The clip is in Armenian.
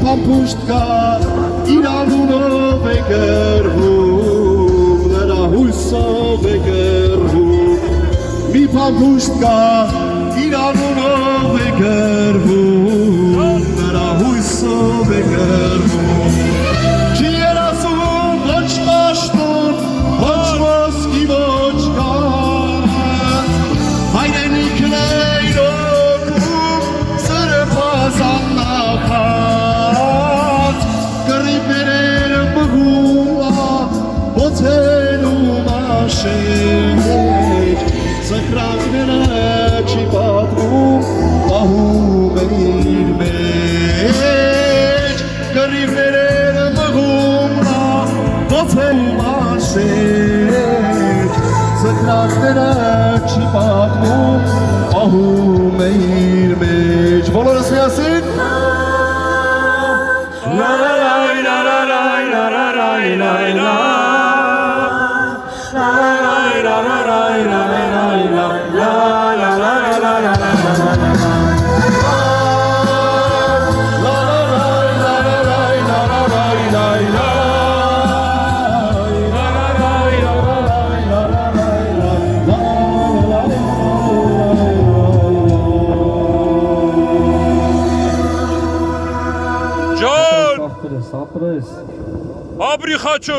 պամպուշտ կա իր անունով է գրվում, նրա հույսով է գրվում, մի պամպուշտ կա իր անունով է գրվում, նրա հույսով է գրվում, չի երասում ոչ պաշտոն, ոչ ոսկի ոչ գազ, հայրենիքն է իրոքում սրբազան նախած, կռիվներերը մղում ոցենում աշեջ, սխրանքները չի պատվում, պահում է իր մեջ, կռիվները մղում ոցենում աշեջ, սխրանքները չի պատվում, պահում է իր մեջ, բոլորս միասին Ապրի խաչը